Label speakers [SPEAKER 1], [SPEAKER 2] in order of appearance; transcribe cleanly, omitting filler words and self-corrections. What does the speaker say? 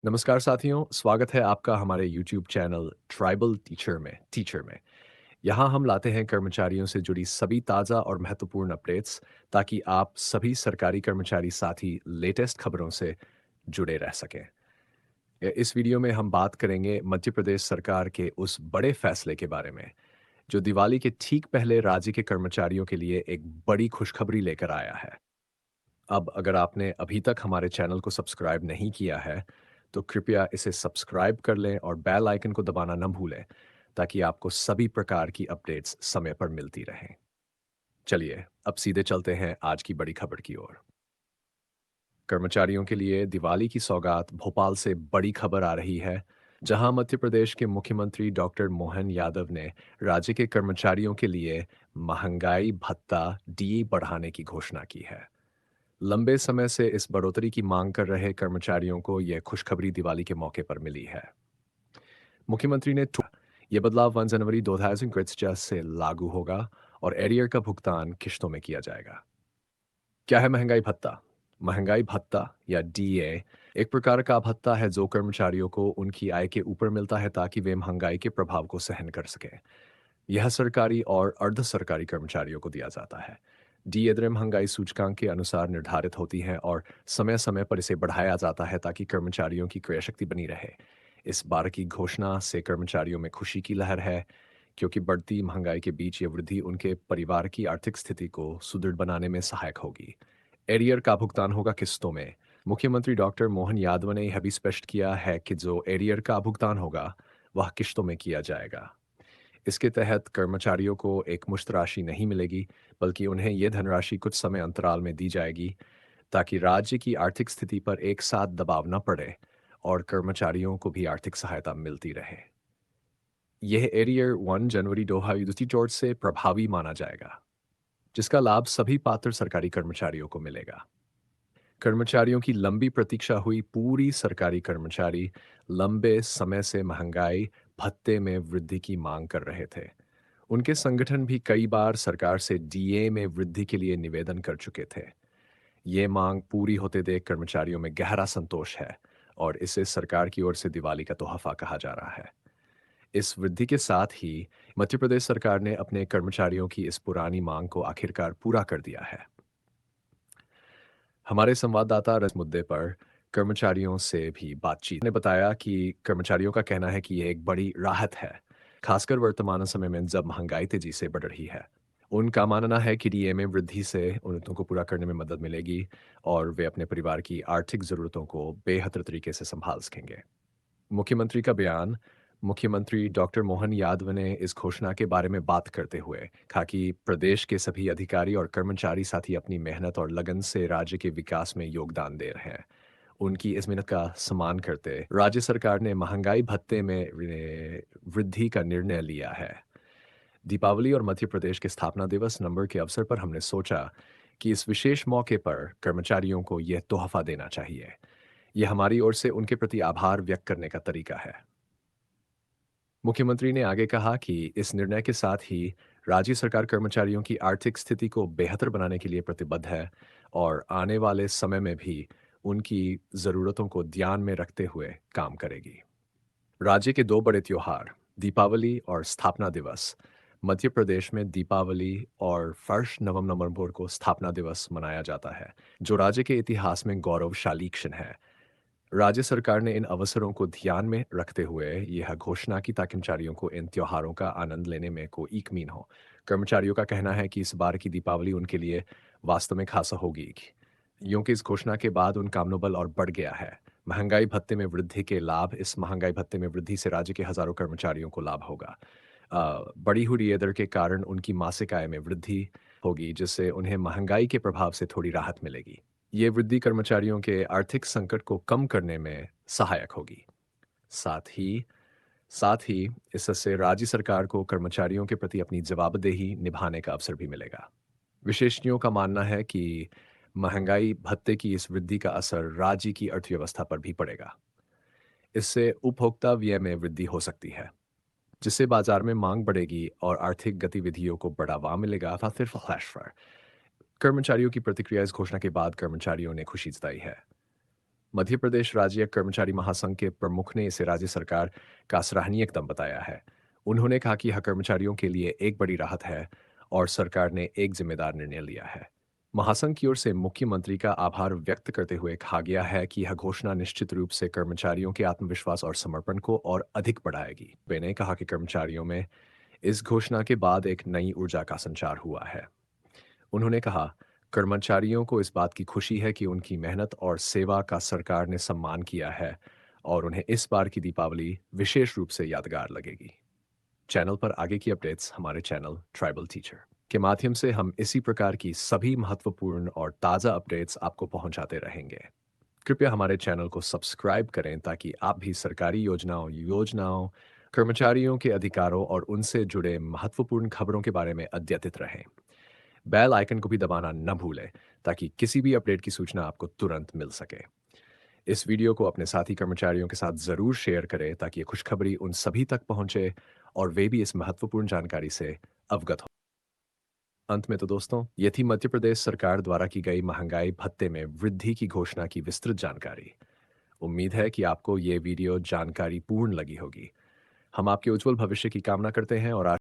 [SPEAKER 1] नमस्कार साथियों, स्वागत है आपका हमारे YouTube चैनल ट्राइबल टीचर में। यहाँ हम लाते हैं कर्मचारियों से जुड़ी सभी ताज़ा और महत्वपूर्ण अपडेट्स ताकि आप सभी सरकारी कर्मचारी साथी लेटेस्ट खबरों से जुड़े रह सकें। इस वीडियो में हम बात करेंगे मध्य प्रदेश सरकार के उस बड़े फैसले के बारे में, जो दिवाली के ठीक पहले राज्य के कर्मचारियों के लिए एक बड़ी खुशखबरी लेकर आया है। अब अगर आपने अभी तक हमारे चैनल को सब्सक्राइब नहीं किया है, तो कृपया इसे सब्सक्राइब कर लें और बेल आइकन को दबाना न भूलें, ताकि आपको सभी प्रकार की अपडेट्स समय पर मिलती रहें। चलिए, अब सीधे चलते हैं आज की बड़ी खबर की ओर। कर्मचारियों के लिए दिवाली की सौगात भोपाल से बड़ी खबर आ रही है, जहां मध्य प्रदेश के मुख्यमंत्री डॉक्टर मोहन यादव ने राज्य के कर्मचारियों के लिए महंगाई भत्ता डीए बढ़ाने की घोषणा की है। लंबे समय से इस बढ़ोतरी की मांग कर रहे कर्मचारियों को यह खुशखबरी दिवाली के मौके पर मिली है। मुख्यमंत्री ने यह बदलाव 1 जनवरी 2024 से लागू होगा और एरियर का भुगतान किश्तों में किया जाएगा। क्या है महंगाई भत्ता? महंगाई भत्ता या डीए एक प्रकार का भत्ता है जो कर्मचारियों को उनकी आय के ऊपर मिलता है ताकि वे महंगाई के प्रभाव को सहन कर सकें। यह सरकारी और अर्ध सरकारी कर्मचारियों को दिया जाता है। डी दरें महंगाई सूचकांक के अनुसार निर्धारित होती हैं और समय समय पर इसे बढ़ाया जाता है ताकि कर्मचारियों की क्रय शक्ति बनी रहे। इस बार की घोषणा से कर्मचारियों में खुशी की लहर है, क्योंकि बढ़ती महंगाई के बीच ये वृद्धि उनके परिवार की आर्थिक स्थिति को सुदृढ़ बनाने में सहायक होगी। एरियर का भुगतान होगा किस्तों में। मुख्यमंत्री डॉक्टर मोहन यादव ने यह भी स्पष्ट किया है कि जो एरियर का भुगतान होगा, वह किश्तों में किया जाएगा। इसके तहत कर्मचारियों को एक मुश्त राशि नहीं मिलेगी, बल्कि उन्हें यह धनराशि कुछ समय अंतराल में दी जाएगी, ताकि राज्य की आर्थिक स्थिति पर एक साथ दबाव न पड़े और कर्मचारियों को भी आर्थिक सहायता मिलती रहे। यह एरियर 1 जनवरी 2024 से प्रभावी माना जाएगा, जिसका लाभ सभी पात्र सरकारी कर्मचारियों को मिलेगा। कर्मचारियों की लंबी प्रतीक्षा हुई पूरी सरकारी कर्मचारी लंबे समय से महंगाई भत्ते में वृद्धि की मांग कर रहे थे। उनके संगठन भी कई बार सरकार से डीए में वृद्धि के लिए निवेदन कर चुके थे। ये मांग पूरी होते देख कर्मचारियों में गहरा संतोष है और इसे सरकार की ओर से दिवाली का तोहफा कहा जा रहा है। इस वृद्धि के साथ ही मध्य प्रदेश सरकार ने अपने कर्मचारियों की इस पुरानी मांग को आखिरकार पूरा कर दिया है। हमारे संवाददाता इस मुद्दे पर कर्मचारियों से भी बातचीत ने बताया कि कर्मचारियों का कहना है कि यह एक बड़ी राहत है, खासकर वर्तमान समय में जब महंगाई तेजी से बढ़ रही है। उनका मानना है कि डीए में वृद्धि से उन्नतों को पूरा करने में मदद मिलेगी और वे अपने परिवार की आर्थिक ज़रूरतों को बेहतर तरीके से संभाल सकेंगे। मुख्यमंत्री का बयान। मुख्यमंत्री डॉक्टर मोहन यादव ने इस घोषणा के बारे में बात करते हुए कहा कि प्रदेश के सभी अधिकारी और कर्मचारी साथी अपनी मेहनत और लगन से राज्य के विकास में योगदान दे रहे हैं। उनकी इस मेहनत का सम्मान करते राज्य सरकार ने महंगाई भत्ते में वृद्धि का निर्णय लिया है। दीपावली और मध्य प्रदेश के स्थापना दिवस नंबर के अवसर पर हमने सोचा कि इस विशेष मौके पर कर्मचारियों को यह तोहफा देना चाहिए। यह हमारी ओर से उनके प्रति आभार व्यक्त करने का तरीका है। मुख्यमंत्री ने आगे कहा कि इस निर्णय के साथ ही राज्य सरकार कर्मचारियों की आर्थिक स्थिति को बेहतर बनाने के लिए प्रतिबद्ध है और आने वाले समय में भी उनकी ज़रूरतों को ध्यान में रखते हुए काम करेगी। राज्य के दो बड़े त्योहार, दीपावली और स्थापना दिवस। मध्य प्रदेश में दीपावली और 1 नवंबर को स्थापना दिवस मनाया जाता है, जो राज्य के इतिहास में गौरवशाली क्षण है। राज्य सरकार ने इन अवसरों को ध्यान में रखते हुए यह घोषणा की ताकि कर्मचारियों को इन त्योहारों का आनंद लेने में कोई इकमीन हो। कर्मचारियों का कहना है कि इस बार की दीपावली उनके लिए वास्तव में खासा होगी, क्योंकि इस घोषणा के बाद उनका मनोबल और बढ़ गया है। महंगाई भत्ते में वृद्धि के लाभ। इस महंगाई भत्ते में वृद्धि से राज्य के हजारों कर्मचारियों को लाभ होगा। बढ़ी हुई रिया दर के कारण उनकी मासिक आय में वृद्धि होगी, जिससे उन्हें महंगाई के प्रभाव से थोड़ी राहत मिलेगी। ये वृद्धि कर्मचारियों के आर्थिक संकट को कम करने में सहायक होगी। साथ ही साथ ही इससे राज्य सरकार को कर्मचारियों के प्रति अपनी जवाबदेही निभाने का अवसर भी मिलेगा। विशेषज्ञों का मानना है कि महंगाई भत्ते की इस वृद्धि का असर राज्य की अर्थव्यवस्था पर भी पड़ेगा। इससे उपभोक्ता व्यय में वृद्धि हो सकती है, जिससे बाजार में मांग बढ़ेगी और आर्थिक गतिविधियों को बढ़ावा मिलेगा। फिर फ्लैश फायर कर्मचारियों की प्रतिक्रिया। इस घोषणा के बाद कर्मचारियों ने खुशी जताई है। मध्य प्रदेश राज्य कर्मचारी महासंघ के प्रमुख ने इसे राज्य सरकार का सराहनीय कदम बताया है। उन्होंने कहा कि यह कर्मचारियों के लिए एक बड़ी राहत है और सरकार ने एक जिम्मेदार निर्णय लिया है। महासंघ की ओर से मुख्यमंत्री का आभार व्यक्त करते हुए कहा गया है कि यह घोषणा निश्चित रूप से कर्मचारियों के आत्मविश्वास और समर्पण को और अधिक बढ़ाएगी। वे ने कहा कि कर्मचारियों में इस घोषणा के बाद एक नई ऊर्जा का संचार हुआ है। उन्होंने कहा, कर्मचारियों को इस बात की खुशी है कि उनकी मेहनत और सेवा का सरकार ने सम्मान किया है और उन्हें इस बार की दीपावली विशेष रूप से यादगार लगेगी। चैनल पर आगे की अपडेट्स हमारे चैनल ट्राइबल टीचर के माध्यम से हम इसी प्रकार की सभी महत्वपूर्ण और ताज़ा अपडेट्स आपको पहुंचाते रहेंगे। कृपया हमारे चैनल को सब्सक्राइब करें ताकि आप भी सरकारी योजनाओं, कर्मचारियों के अधिकारों और उनसे जुड़े महत्वपूर्ण खबरों के बारे में अद्यतित रहें। बेल आइकन को भी दबाना न भूलें ताकि किसी भी अपडेट की सूचना आपको तुरंत मिल सके। इस वीडियो को अपने साथी कर्मचारियों के साथ ज़रूर शेयर करें ताकि ये खुशखबरी उन सभी तक पहुंचे और वे भी इस महत्वपूर्ण जानकारी से अवगत हो। अंत में तो दोस्तों, ये थी मध्य प्रदेश सरकार द्वारा की गई महंगाई भत्ते में वृद्धि की घोषणा की विस्तृत जानकारी। उम्मीद है कि आपको ये वीडियो जानकारी पूर्ण लगी होगी। हम आपके उज्जवल भविष्य की कामना करते हैं और